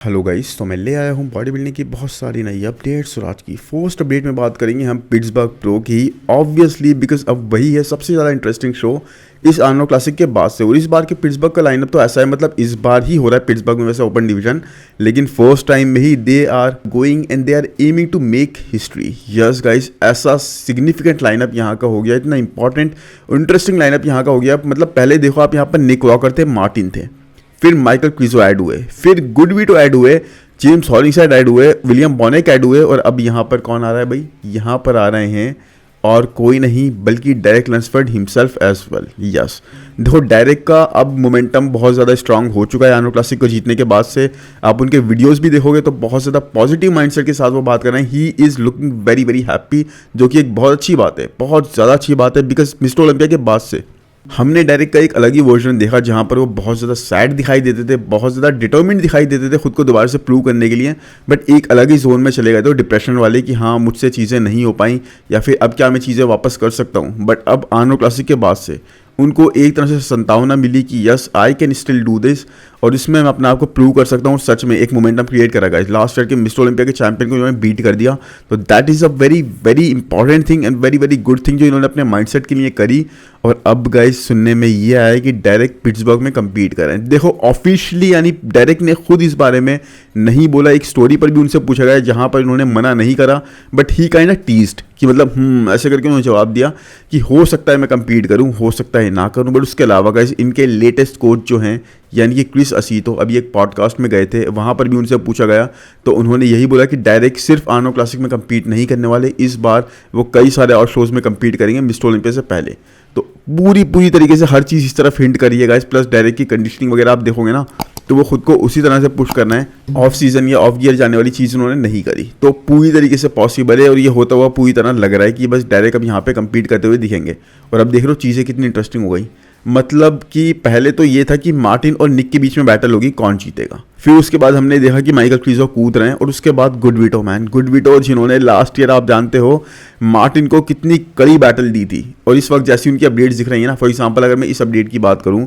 Hello guys, तो मैं ले आया हूँ बॉडी बिल्डिंग की बहुत सारी नई अपडेट्स। और आज की फर्स्ट अपडेट में बात करेंगे हम पिट्सबर्ग प्रो की, ऑब्वियसली बिकॉज अब वही है सबसे ज़्यादा इंटरेस्टिंग शो इस आर्नो क्लासिक के बाद से। और इस बार के पिट्सबर्ग का लाइनअप तो ऐसा है, मतलब इस बार ही हो रहा है पिट्सबर्ग में वैसे ओपन डिवीजन, लेकिन फर्स्ट टाइम में ही they are going and they are aiming to make history. Yes guys, ऐसा सिग्निफिकेंट लाइनअप यहाँ का हो गया, इतना इंपॉर्टेंट इंटरेस्टिंग लाइनअप यहाँ का हो गया। मतलब पहले देखो आप, यहाँ पर निक वॉकर थे, मार्टिन थे, फिर माइकल क्रिजो ऐड हुए, फिर गुडविटो ऐड हुए, जेम्स हॉलिंगसाइड ऐड हुए, विलियम बॉनेक ऐड हुए, और अब यहाँ पर कौन आ रहा है भाई? यहाँ पर आ रहे हैं और कोई नहीं बल्कि Derek Lunsford himself as well. Yes, देखो डेरेक का अब मोमेंटम बहुत ज़्यादा स्ट्रांग हो चुका है आर्नो क्लासिक को जीतने के बाद से। आप उनके वीडियोस भी देखोगे तो बहुत ज़्यादा पॉजिटिव माइंडसेट के साथ वो बात कर रहे हैं। He is looking very very happy, जो कि एक बहुत अच्छी बात है, बहुत ज़्यादा अच्छी बात है, बिकॉज मिस्टर ओलंपिया के बाद से हमने डेरेक का एक अलग ही वर्जन देखा जहां पर वो बहुत ज़्यादा सैड दिखाई देते थे, बहुत ज़्यादा डिटर्मिन्ड दिखाई देते थे खुद को दोबारा से प्रूव करने के लिए, बट एक अलग ही जोन में चले गए थे डिप्रेशन वाले कि हाँ मुझसे चीज़ें नहीं हो पाई या फिर अब क्या मैं चीज़ें वापस कर सकता हूँ। बट अब आर्नो क्लासिक के बाद से उनको एक तरह से संतावना मिली कि yes I can still do this, और इसमें मैं अपने आप को प्रूव कर सकता हूँ। सच में एक मोमेंटम क्रिएट करा गाइस, लास्ट ईयर के मिस्टर ओलंपिया के चैंपियन को इन्होंने बीट कर दिया, तो that is a very very important thing and very very good thing जो इन्होंने अपने माइंडसेट के लिए करी। और अब गाइस सुनने में ये आया है कि डेरेक पिट्सबर्ग में compete कर रहे हैं। देखो ऑफिशियली यानी डेरेक ने खुद इस बारे में नहीं बोला, एक स्टोरी पर भी उनसे पूछा गया जहां पर इन्होंने मना नहीं करा, but he kind of teased कि मतलब ऐसे करके उन्होंने जवाब दिया कि हो सकता है मैं compete करूं, हो सकता है ना करूं। बट उसके अलावा गाइस इनके लेटेस्ट कोच जो हैं यानी कि क्रिस असीतो अभी एक पॉडकास्ट में गए थे, वहाँ पर भी उनसे पूछा गया तो उन्होंने यही बोला कि डायरेक्ट सिर्फ आर्नो क्लासिक में compete नहीं करने वाले, इस बार वो कई सारे और शोज़ में compete करेंगे मिस्टर ओलंपिया से पहले। तो पूरी तरीके से हर चीज़ इस तरफ हिंट करिए गाइस। प्लस डायरेक्ट की कंडीशनिंग वगैरह आप देखोगे ना तो वो खुद को उसी तरह से पुश करना है, ऑफ सीजन या ऑफ गियर जाने वाली चीज़ उन्होंने नहीं करी, तो पूरी तरीके से पॉसिबल है। और ये होता हुआ पूरी तरह लग रहा है कि बस डायरेक्ट अब यहाँ पे compete करते हुए दिखेंगे। और अब देख लो चीज़ें कितनी इंटरेस्टिंग हो गई, मतलब कि पहले तो ये था कि मार्टिन और निक के बीच में बैटल होगी कौन जीतेगा, फिर उसके बाद हमने देखा कि माइकल क्रिजो कूद रहे हैं, और उसके बाद गुडविटो मैन, गुडविटो जिन्होंने लास्ट ईयर आप जानते हो मार्टिन को कितनी कड़ी बैटल दी थी। और इस वक्त जैसी उनकी अपडेट्स दिख रही है ना, फॉर एग्जांपल अगर मैं इस अपडेट की बात करूं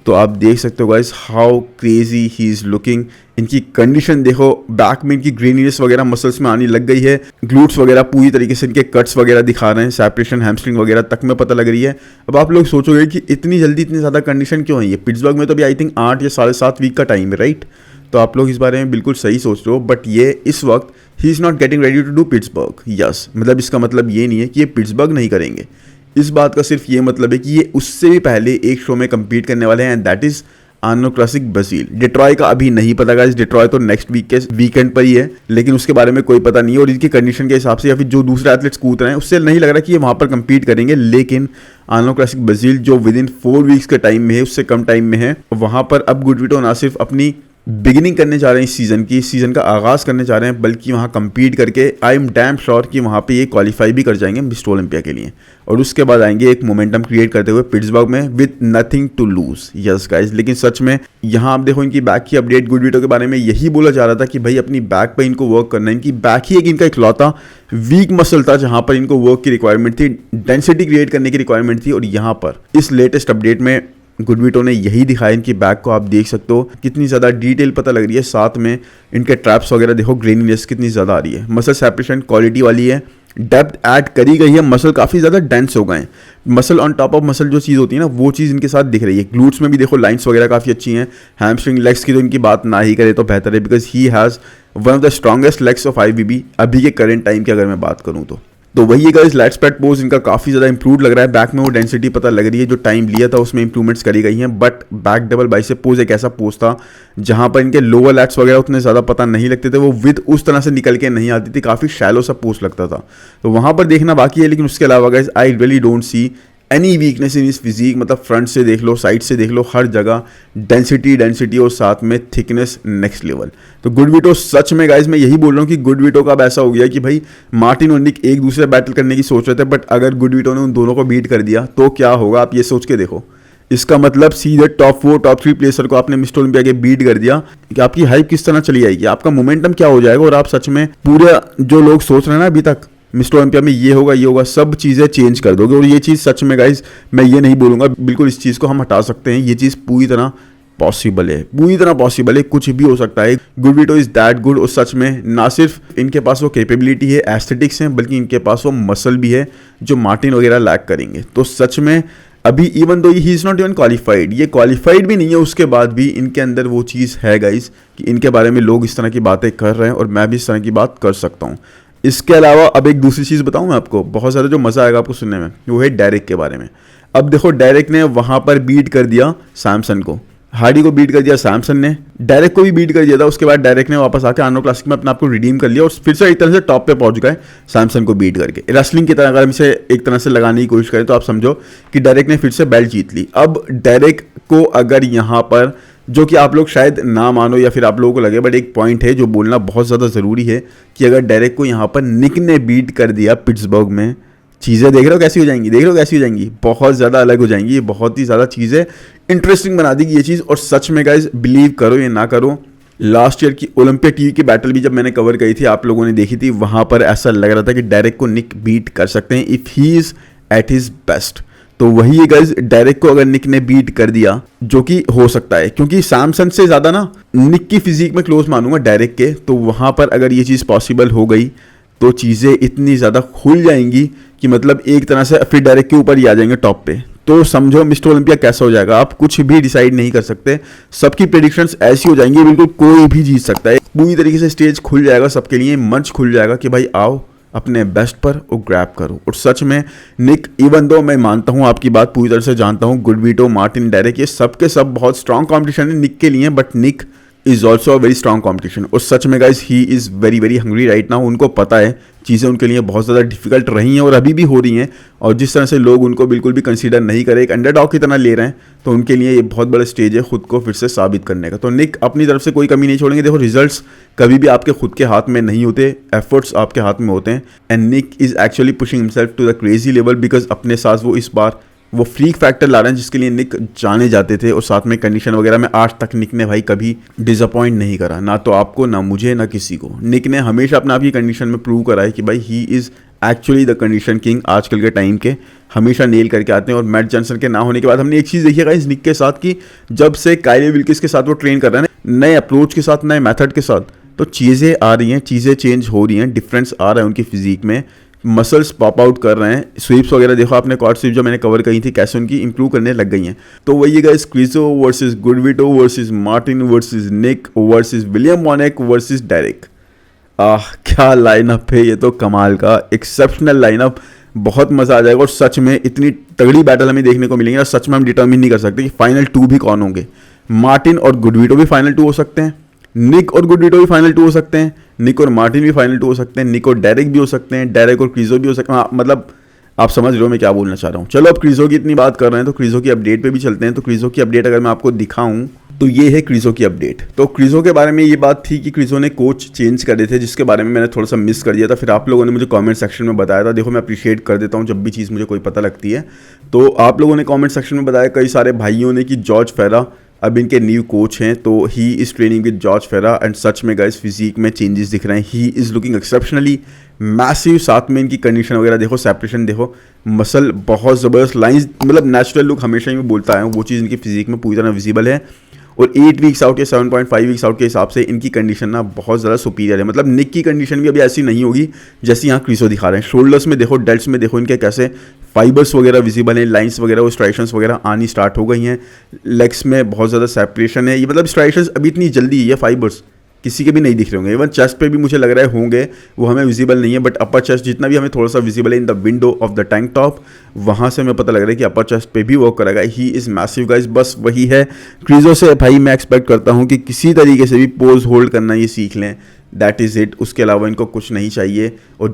तो आप देख सकते हो guys how crazy he is looking. इनकी कंडीशन देखो, बैक में इनकी ग्रीनीनेस वगैरह मसल्स में आने लग गई है, ग्लूट्स वगैरह पूरी तरीके से इनके कट्स वगैरह दिखा रहे हैं, सेपरेशन हैमस्ट्रिंग वगैरह तक में पता लग रही है। अब आप लोग सोचोगे कि इतनी जल्दी इतनी ज़्यादा कंडीशन क्यों है? ये पिट्सबर्ग में तो अभी आई थिंक 8 या 7.5 वीक का टाइम है, राइट? तो आप लोग इस बारे में बिल्कुल सही सोच रहे हो, बट ये इस वक्त he is not getting ready to do Pittsburgh. Yes, मतलब इसका मतलब ये नहीं है कि ये पिट्सबर्ग नहीं करेंगे, इस बात का सिर्फ ये मतलब है कि ये उससे भी पहले एक शो में compete करने वाले हैं, and that is Arnold Classic Brazil. Detroit का अभी नहीं पता गाइस, डिट्रॉय तो नेक्स्ट वीक के वीकेंड पर ही है, लेकिन उसके बारे में कोई पता नहीं है। और इनकी कंडीशन के हिसाब से या फिर जो दूसरे एथलीट्स कूद रहे हैं उससे नहीं लग रहा कि ये वहाँ पर compete करेंगे। लेकिन आर्नो क्लासिक ब्राजील जो विद इन 4 वीक्स के टाइम में है, उससे कम टाइम में है, वहाँ पर अब गुडविटो ना सिर्फ अपनी बिगिनिंग करने जा रहे हैं इस सीज़न की, इस सीज़न का आगाज़ करने जा रहे हैं, बल्कि वहाँ compete करके आई एम डैम श्योर कि वहाँ पे ये क्वालिफाई भी कर जाएंगे मिस्टर ओलंपिया के लिए। और उसके बाद आएंगे एक मोमेंटम क्रिएट करते हुए पिट्सबर्ग में with nothing to lose. Yes guys, लेकिन सच में यहाँ आप देखो इनकी बैक की अपडेट, गुडविटो के बारे में यही बोला जा रहा था कि भाई अपनी बैक पे इनको वर्क करना है। इनकी बैक ही एक इनका इकलौता वीक मसल था जहाँ पर इनको वर्क की रिक्वायरमेंट थी, डेंसिटी क्रिएट करने की रिक्वायरमेंट थी। और यहाँ पर इस लेटेस्ट अपडेट में गुडविटो ने यही दिखाया। इनकी बैक को आप देख सकते हो कितनी ज़्यादा डिटेल पता लग रही है, साथ में इनके ट्रैप्स वगैरह देखो, ग्रेनीनेस कितनी ज़्यादा आ रही है, मसल सेपरेशन क्वालिटी वाली है, डेप्थ ऐड करी गई है, मसल काफ़ी ज़्यादा डेंस हो गए हैं, muscle on top of muscle जो चीज़ होती है ना वो चीज़ इनके साथ दिख रही है। ग्लूट्स में भी देखो लाइंस वगैरह काफ़ी अच्छी हैं, हैमस्ट्रिंग लेग्स की तो इनकी बात ना ही करे तो बेहतर है, because he has one of the strongest legs of IFBB अभी के करेंट टाइम की अगर मैं बात करूँ तो वही है गाइस, लैट स्प्रेड पोज इनका काफ़ी ज़्यादा इंप्रूव लग रहा है। बैक में वो डेंसिटी पता लग रही है, जो टाइम लिया था उसमें इंप्रूवमेंट्स करी गई हैं। But back double bicep pose एक ऐसा पोज था जहां पर इनके लोअर लैट्स वगैरह उतने ज़्यादा पता नहीं लगते थे, वो विद उस तरह से निकल के नहीं आती थी, काफ़ी शैलो सा पोज लगता था, तो वहाँ पर देखना बाकी है। लेकिन उसके अलावा guys I really don't see any weakness in इस फिजिक, मतलब फ्रंट से देख लो, साइड से देख लो, हर जगह डेंसिटी और साथ में थिकनेस नेक्स्ट लेवल। तो गुडविटो सच में गाइज मैं यही बोल रहा हूँ कि गुडविटो का अब ऐसा हो गया कि भाई मार्टिन और निक एक दूसरे बैटल करने की सोच रहे थे, बट अगर गुडविटो ने उन दोनों को बीट कर दिया तो क्या होगा आप ये सोच के देखो। इसका मतलब सीधे टॉप 4 टॉप 3 प्लेसर को आपने मिस्टर ओलंपिया के बीट कर दिया कि आपकी हाइप किस तरह चली जाएगी, आपका मोमेंटम क्या हो जाएगा, और आप सच में पूरे जो लोग सोच रहे हैं ना अभी तक मिस्टर ओलंपिया में ये होगा, सब चीज़ें चेंज कर दोगे। और ये चीज़ सच में गाइज मैं ये नहीं बोलूँगा बिल्कुल इस चीज़ को हम हटा सकते हैं, ये चीज़ पूरी तरह पॉसिबल है, पूरी तरह पॉसिबल है, कुछ भी हो सकता है। गुडविटो इज दैट गुड। और सच में ना सिर्फ इनके पास वो कैपेबिलिटी है, एस्थेटिक्स हैं, बल्कि इनके पास वो मसल भी है जो मार्टिन वगैरह लैक करेंगे। तो सच में अभी even though he is not even qualified, ये क्वालिफाइड भी नहीं है, उसके बाद भी इनके अंदर वो चीज़ है गाइस कि इनके बारे में लोग इस तरह की बातें कर रहे हैं और मैं भी इस तरह की बात कर सकता हूँ। इसके अलावा अब एक दूसरी चीज़ बताऊँ मैं आपको, बहुत ज़्यादा जो मज़ा आएगा आपको सुनने में, वो है डेरेक के बारे में। अब देखो डेरेक ने वहाँ पर बीट कर दिया सैमसन को, हार्डी को बीट कर दिया सैमसन ने, डेरेक को भी बीट कर दिया था। उसके बाद डेरेक ने वापस आकर आर्नो क्लासिक में अपने आप को रिडीम कर लिया और फिर से एक तरह से टॉप पे पहुंच गए सैमसन को बीट करके। रेसलिंग की तरह अगर हम इसे एक तरह से लगाने की कोशिश करें तो आप समझो कि डेरेक ने फिर से बेल्ट जीत ली। अब डेरेक को अगर यहाँ पर, जो कि आप लोग शायद ना मानो या फिर आप लोगों को लगे, बट एक पॉइंट है जो बोलना बहुत ज़्यादा ज़रूरी है कि अगर डेरेक को यहाँ पर निक ने बीट कर दिया पिट्सबर्ग में, चीज़ें देख रहे हो कैसी हो जाएंगी, देख रहे हो कैसी हो जाएंगी, बहुत ज़्यादा अलग हो जाएंगी। ये बहुत ही ज़्यादा चीज़ें इंटरेस्टिंग बना देगी ये चीज़। और सच में गाइज बिलीव करो या ना करो, लास्ट ईयर की ओलंपिया टीवी की बैटल भी जब मैंने कवर करी थी, आप लोगों ने देखी थी, वहाँ पर ऐसा लग रहा था कि डेरेक को निक बीट कर सकते हैं if he is at his best. तो वही है गाइज, डेरेक को अगर निक ने बीट कर दिया, जो कि हो सकता है, क्योंकि सैमसन से ज़्यादा ना निक की फिजिक में क्लोज मानूंगा डेरेक के। तो वहाँ पर अगर ये चीज़ पॉसिबल हो गई तो चीज़ें इतनी ज़्यादा खुल जाएंगी कि मतलब एक तरह से फिर डायरेक्ट के ऊपर ही आ जाएंगे टॉप पे। तो समझो मिस्टर ओलंपिया कैसा हो जाएगा, आप कुछ भी डिसाइड नहीं कर सकते, सबकी प्रेडिक्शंस ऐसी हो जाएंगी, बिल्कुल कोई भी जीत सकता है। पूरी तरीके से स्टेज खुल जाएगा सबके लिए, मंच खुल जाएगा कि भाई आओ अपने बेस्ट पर और ग्रैब करो। और सच में निक, इवन दो मैं मानता हूँ आपकी बात, पूरी तरह से जानता हूँ, गुडविटो, मार्टिन, डेरेक, ये सब के सब बहुत स्ट्रॉन्ग कॉम्पिटिशन है निक के लिए, but Nick is also a very strong competition. और सच में guys he is very very hungry right now. उनको पता है चीज़ें उनके लिए बहुत ज़्यादा डिफिकल्ट रही हैं और अभी भी हो रही हैं, और जिस तरह से लोग उनको बिल्कुल भी कंसीडर नहीं करें, एक अंडरडॉग की तरह ले रहे हैं, तो उनके लिए ये बहुत बड़ा स्टेज है खुद को फिर से साबित करने का। तो निक अपनी तरफ से कोई कमी नहीं छोड़ेंगे। देखो रिजल्ट्स कभी भी आपके खुद के हाथ में नहीं होते, एफर्ट्स आपके हाथ में होते हैं। And Nick is actually pushing himself to the crazy level, because अपने साथ वो इस बार वो फ्रीक फैक्टर ला रहे हैं जिसके लिए निक जाने जाते थे। और साथ में कंडीशन वगैरह में आज तक निक ने भाई कभी डिसअपॉइंट नहीं करा, ना तो आपको, ना मुझे, ना किसी को। निक ने हमेशा अपने आप की कंडीशन में प्रूव करा है कि भाई he is actually the condition king. आजकल के टाइम के हमेशा नेल करके आते हैं। और मैट जॉनसन के ना होने के बाद हमने एक चीज़ देखी है इस निक के साथ कि जब से काइले विल्किस के साथ वो ट्रेन कर रहे हैं नए अप्रोच के साथ, नए मेथड के साथ, तो चीज़ें आ रही हैं, चीज़ें चेंज हो रही हैं, डिफरेंस आ रहा है उनकी फिजिक में, मसल्स पॉप आउट कर रहे हैं। स्वीप्स वगैरह देखो आपने, कॉर्ड स्वीप जो मैंने कवर करी थी, कैसे उनकी इंप्रूव करने लग गई हैं। तो वही guys, Krizo versus Goodvito versus Martin versus Nick versus William Bonac versus Derek. क्या लाइनअप है ये, तो कमाल का एक्सेप्शनल लाइनअप, बहुत मज़ा आ जाएगा। और सच में इतनी तगड़ी बैटल हमें देखने को मिलेंगी और सच में हम डिटर्मिन नहीं कर सकते कि फाइनल 2 भी कौन होंगे। मार्टिन और गुडविटो भी फाइनल 2 हो सकते हैं, निक और गुडविटो भी फाइनल 2 हो सकते हैं, निक और मार्टिन भी फाइनल 2 हो सकते हैं, निक और डेरेक भी हो सकते हैं, डेरेक और क्रिजो भी हो सकते हैं। मतलब आप समझ रहे हो मैं क्या बोलना चाह रहा हूँ। चलो अब क्रिजो की इतनी बात कर रहे हैं तो क्रिजो की अपडेट पे भी चलते हैं। तो क्रिजो की अपडेट अगर मैं आपको दिखाऊं तो ये है क्रिजो की अपडेट। तो क्रिजो के बारे में ये बात थी कि क्रिजो ने कोच चेंज कर दिए थे, जिसके बारे में मैंने थोड़ा सा मिस कर दिया था। फिर आप लोगों ने मुझे कमेंट सेक्शन में बताया था। देखो मैं अप्रिशिएट कर देता हूँ जब भी चीज़ मुझे कोई पता लगती है। तो आप लोगों ने कमेंट सेक्शन में बताया, कई सारे भाइयों ने, कि जॉर्ज फेरा अब इनके न्यू कोच हैं, तो he is training with George फेरा। एंड सच में गाइस फिजिक में चेंजेस दिख रहे हैं, he is looking exceptionally massive. साथ में इनकी कंडीशन वगैरह देखो, सेपरेशन देखो, मसल बहुत ज़बरदस्त, लाइंस, मतलब नेचुरल लुक हमेशा ही मैं बोलता आया हूँ, वो चीज़ इनकी फिजिक में पूरी तरह विजिबल है। और 8 वीक्स आउट या 7.5 वीक्स आउट के हिसाब से इनकी कंडीशन ना बहुत ज़्यादा सुपीरियर है। मतलब निक की कंडीशन भी अभी ऐसी नहीं होगी जैसी यहाँ क्रिजो दिखा रहे हैं। शोल्डर्स में देखो, डेल्ट्स में देखो, इनके कैसे फाइबर्स वगैरह विजिबल हैं, लाइंस वगैरह, वो स्ट्राइशंस वगैरह आनी स्टार्ट हो गई हैं। लेग्स में बहुत ज़्यादा सेपरेशन है, ये मतलब स्ट्राइशंस अभी इतनी जल्दी, ये फाइबर्स किसी के भी नहीं दिख रहे होंगे। इवन चेस्ट पे भी मुझे लग रहा है होंगे, वो हमें विजिबल नहीं है, बट अपर चेस्ट जितना भी हमें थोड़ा सा विजिबल है in the window of the tank top, वहाँ से हमें पता लग रहा है कि अपर चेस्ट पे भी वर्क करेगा। He is massive guys. बस वही है क्रिजो से भाई, मैं एक्सपेक्ट करता हूँ कि किसी तरीके से भी पोज होल्ड करना ये सीख लें, दैट इज़ इट। उसके अलावा इनको कुछ नहीं चाहिए। और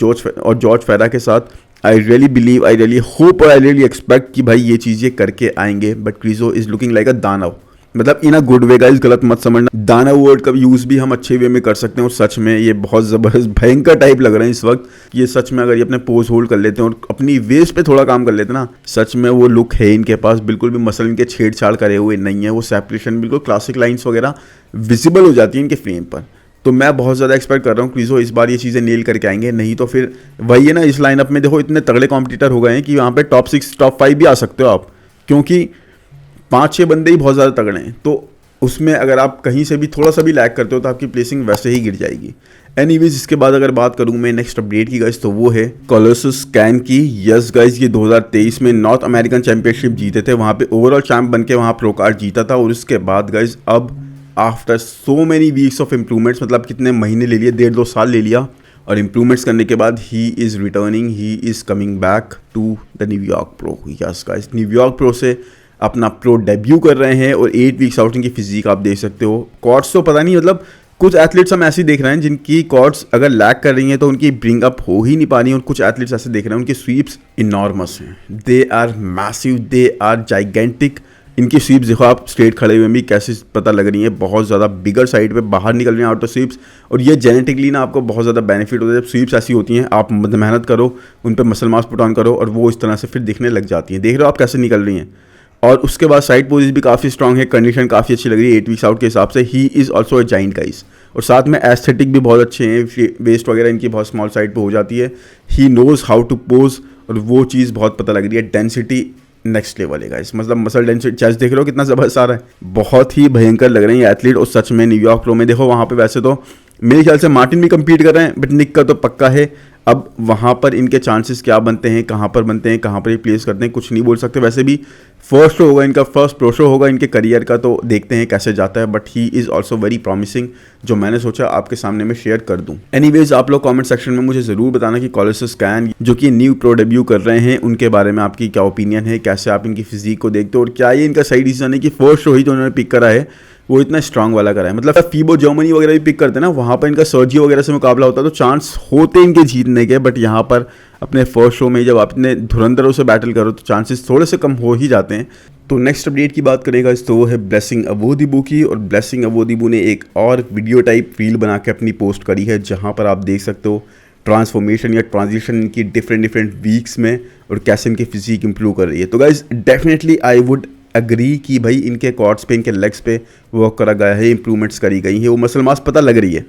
जॉर्ज फेरा के साथ I really believe, I really hope और आई रियली एक्सपेक्ट कि भाई ये चीज़ें करके आएंगे। But Krizo is looking like a दानव, मतलब इन अ गुड वे गाइस, गलत मत समझना। दानव वर्ड का यूज़ भी हम अच्छे वे में कर सकते हैं। और सच में ये बहुत ज़बरदस्त भयंकर टाइप लग रहे हैं इस वक्त। ये सच में अगर ये अपने पोज होल्ड कर लेते हैं और अपनी वेस्ट पे थोड़ा काम कर लेते हैं ना, सच में वो लुक है इनके पास, बिल्कुल भी मसल इनके छेड़छाड़ करे हुए नहीं है। वो सेपरेशन बिल्कुल क्लासिक लाइंस वगैरह विजिबल हो जाती है इनके फ्रेम पर। तो मैं बहुत ज़्यादा एक्सपेक्ट कर रहा हूँ क्रिजो इस बार ये चीज़ें नेल करके आएंगे। नहीं तो फिर वही है ना, इस लाइनअप में देखो इतने तगड़े कॉम्पिटिटर हो गए हैं कि यहाँ पे टॉप 6 टॉप 5 भी आ सकते हो आप, क्योंकि 5-6 बंदे ही बहुत ज़्यादा तगड़े हैं। तो उसमें अगर आप कहीं से भी थोड़ा सा भी लैग करते हो तो आपकी प्लेसिंग वैसे ही गिर जाएगी। एनीवेज, इसके बाद अगर बात करूं मैं नेक्स्ट अपडेट की गाइस, तो वो है कोलोसस कैन की। यस गाइस, ये 2023 में नॉर्थ अमेरिकन चैंपियनशिप जीते थे, वहाँ पे ओवरऑल चैंप बन के वहाँ प्रो कार्ड जीता था। और उसके बाद गाइस अब after so many weeks of improvements, मतलब कितने महीने ले लिए, 1.5-2 साल ले लिया, और इम्प्रूवमेंट्स करने के बाद he is returning, he is coming back to the New York pro. Yes guys, New York pro से अपना प्रो डेब्यू कर रहे हैं और 8 वीक्स आउट इनकी फिजिक आप देख सकते हो। कॉर्ड्स तो पता नहीं, मतलब कुछ एथलीट्स हम ऐसे देख रहे हैं जिनकी कॉर्ड्स अगर लैग कर रही हैं तो उनकी ब्रिंग अप हो ही नहीं पा रही है, और कुछ एथलीट्स ऐसे देख रहे हैं उनकी स्वीप्स इनॉर्मस हैं, they are massive, they are gigantic. इनकी स्वीप्स देखो आप स्ट्रेट खड़े हुए भी कैसे पता लग रही है, बहुत ज़्यादा बिगर साइड पे बाहर निकल रही हैं आउट ऑफ स्वीप्स। और ये जेनेटिकली ना आपको बहुत ज़्यादा बेनिफिट होता है जब स्वीप्स ऐसी होती हैं, आप मेहनत करो, उन पर मसल मास पुट ऑन करो और वो इस तरह से फिर दिखने लग जाती हैं। देख रहे हो आप कैसे निकल रही हैं। और उसके बाद साइड पोजिस भी काफ़ी स्ट्रॉन्ग है, कंडीशन काफ़ी अच्छी लग रही है 8 वीक्स आउट के हिसाब से। He is also a giant guys, और साथ में एस्थेटिक भी बहुत अच्छे हैं, वेस्ट वगैरह इनकी बहुत स्मॉल साइड पे हो जाती है। He knows how to pose, और वो चीज़ बहुत पता लग रही है। डेंसिटी नेक्स्ट लेवल है गाइस, मतलब मसल डेंसिटी, चेस्ट देख रहे हो कितना ज़बरदस्त आ रहा है, बहुत ही भयंकर लग रहे हैं ये एथलीट। और सच में न्यूयॉर्क प्रो में देखो, वहाँ पे वैसे तो मेरे ख्याल से मार्टिन भी कम्पीट कर रहे हैं, बट निक का तो पक्का है। अब वहाँ पर इनके चांसेस क्या बनते हैं, कहाँ पर बनते हैं, कहाँ पर ये प्लेस करते हैं, कुछ नहीं बोल सकते। वैसे भी फर्स्ट शो होगा इनका, फर्स्ट प्रो शो होगा इनके करियर का, तो देखते हैं कैसे जाता है। But he is also very promising, जो मैंने सोचा आपके सामने में शेयर कर दूं। एनीवेज, आप लोग कमेंट सेक्शन में मुझे ज़रूर बताना कि कोलोसस कैन जो कि न्यू प्रो डेब्यू कर रहे हैं, उनके बारे में आपकी क्या ओपिनियन है, कैसे आप इनकी फिजिक को देखते हो, और क्या ये इनका सही डिसीजन है कि फर्स्ट शो ही जो उन्होंने पिक करा है वो इतना स्ट्रांग वाला करा है। मतलब फीबो जर्मनी वगैरह भी पिक करते हैं ना, वहाँ पर इनका सर्जियो वगैरह से मुकाबला होता है तो चांस होते इनके जीतने के, बट यहाँ पर अपने फर्स्ट शो में जब आप इतने धुरंधरों से बैटल करो तो चांसेस थोड़े से कम हो ही जाते हैं। तो नेक्स्ट अपडेट की बात करेगा तो वो है ब्लेसिंग अवोदिबू की। और ब्लेसिंग अवोदिबू ने एक और वीडियो टाइप रील बना के अपनी पोस्ट करी है, जहाँ पर आप देख सकते हो ट्रांसफॉर्मेशन या ट्रांजिशन इनकी डिफरेंट वीक्स में, और कैसे इनकी फिजिक इंप्रूव कर रही है। तो guys definitely I would agree कि भाई इनके कॉर्ड्स पे, इनके लेग्स पे वर्क करा गया है, इंप्रूवमेंट्स करी गई है, वो मसल मास पता लग रही है,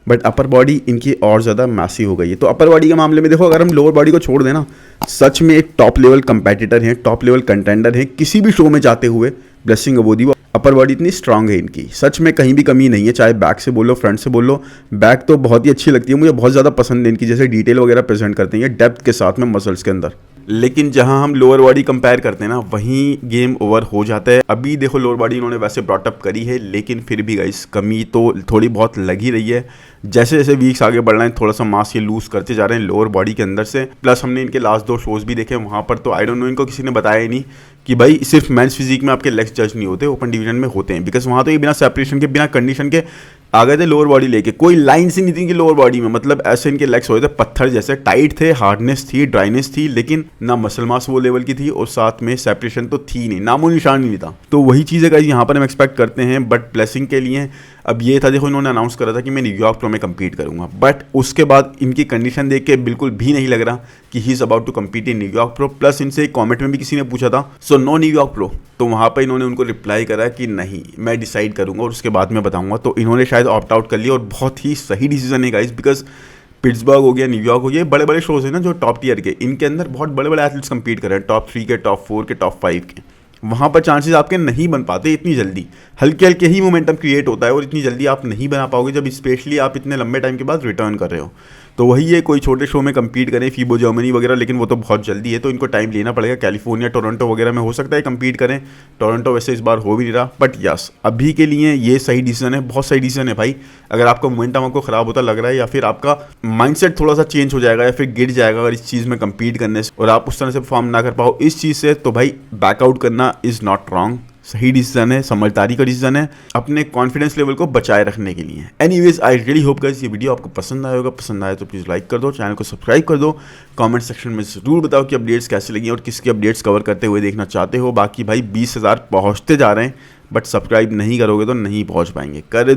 बट अपर बॉडी इनकी और ज़्यादा मैसिव हो गई है। तो अपर बॉडी के मामले में देखो, अगर हम लोअर बॉडी को छोड़ देना, सच में एक टॉप लेवल कंपेटिटर हैं, टॉप लेवल कंटेंडर हैं किसी भी शो में जाते हुए ब्लेसिंग अवोदिबू। अपर बॉडी इतनी स्ट्रांग है इनकी, सच में कहीं भी कमी नहीं है, चाहे बैक से बोलो फ्रंट से बोलो। बैक तो बहुत ही अच्छी लगती है मुझे, बहुत ज़्यादा पसंद है इनकी, जैसे डिटेल वगैरह प्रेजेंट करते हैं डेप्थ के साथ में मसल्स के अंदर। लेकिन जहां हम लोअर बॉडी कंपेयर करते हैं ना, वहीं गेम ओवर हो जाता है। अभी देखो लोअर बॉडी इन्होंने वैसे ब्रॉटअप करी है, लेकिन फिर भी गाइस कमी तो थोड़ी बहुत लग ही रही है। जैसे जैसे वीक्स आगे बढ़ रहे हैं, थोड़ा सा मास ये लूज करते जा रहे हैं लोअर बॉडी के अंदर से। प्लस हमने इनके लास्ट 2 शोज भी देखे, वहाँ पर तो आई डोंट नो, इनको किसी ने बताया ही नहीं कि भाई सिर्फ मेंस फिजिक में आपके लेग्स जज नहीं होते, ओपन डिवीजन में होते हैं। बिकॉज वहाँ तो ये बिना सेपरेशन के, बिना कंडीशन के आ गए थे लोअर बॉडी लेके, कोई लाइन सी नहीं थी कि लोअर बॉडी में, मतलब ऐसे इनके लेग्स हो थे पत्थर जैसे, टाइट थे, हार्डनेस थी, ड्राइनेस थी, लेकिन ना मसल मास वो लेवल की थी, और साथ में सेपरेशन तो थी नहीं, नामो निशान नहीं था। तो वही चीज़ है यहाँ पर हम एक्सपेक्ट करते हैं। बट ब्लेसिंग के लिए अब ये था, देखो इन्होंने अनाउंस करा था कि मैं न्यूयॉर्क प्रो में कम्पीट करूंगा, बट उसके बाद इनकी कंडीशन देख के बिल्कुल भी नहीं लग रहा कि he is about to compete in New York pro. Plus इनसे एक कमेंट में भी किसी ने पूछा था, सो नो न्यूयॉर्क प्रो, तो वहाँ पर इन्होंने उनको रिप्लाई करा कि नहीं, मैं डिसाइड करूंगा और उसके बाद मैं बताऊंगा। तो इन्होंने शायद ऑप्ट आउट कर लिया, और बहुत ही सही डिसीजन है गाइस, बिकॉज पिट्सबर्ग हो गया, न्यूयॉर्क हो गया, बड़े बड़े शोज हैं ना जो टॉप टियर के, इनके अंदर बहुत बड़े बड़े एथलीट्स कम्पीट कर रहे हैं, टॉप 3 के, टॉप 4 के, टॉप 5 के। वहाँ पर चांसेस आपके नहीं बन पाते इतनी जल्दी, हल्के हल्के ही मोमेंटम क्रिएट होता है, और इतनी जल्दी आप नहीं बना पाओगे जब स्पेशली आप इतने लंबे टाइम के बाद रिटर्न कर रहे हो। तो वही है, कोई छोटे शो में कम्पीट करें, फीबो जर्मनी वगैरह, लेकिन वो तो बहुत जल्दी है, तो इनको टाइम लेना पड़ेगा। कैलिफोर्निया, टोरंटो वगैरह में हो सकता है कम्पीट करें, टोरंटो वैसे इस बार हो भी नहीं रहा। बट यस, अभी के लिए ये सही डिसीजन है, बहुत सही डिसीजन है भाई। अगर आपका मोमेंटम आपको खराब होता लग रहा है, या फिर आपका माइंडसेट थोड़ा सा चेंज हो जाएगा, या फिर गिर जाएगा अगर इस चीज़ में कम्पीट करने से, और आप उस तरह से परफॉर्म ना कर पाओ इस चीज़ से, तो भाई बैकआउट करना इज़ नॉट रॉन्ग, सही डिसीजन है, समझदारी का डिसीजन है, अपने कॉन्फिडेंस लेवल को बचाए रखने के लिए। Anyways, I really hope guys ये वीडियो आपको पसंद आया होगा। पसंद आया तो प्लीज़ लाइक कर दो, चैनल को सब्सक्राइब कर दो, कमेंट सेक्शन में ज़रूर बताओ कि अपडेट्स कैसे लगी और किसकी अपडेट्स कवर करते हुए देखना चाहते हो। बाकी भाई 20,000 पहुँचते जा रहे हैं, बट सब्सक्राइब नहीं करोगे तो नहीं पहुँच पाएंगे। कर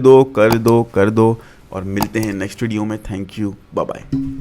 दो, और मिलते हैं नेक्स्ट वीडियो में। Thank you, bye bye.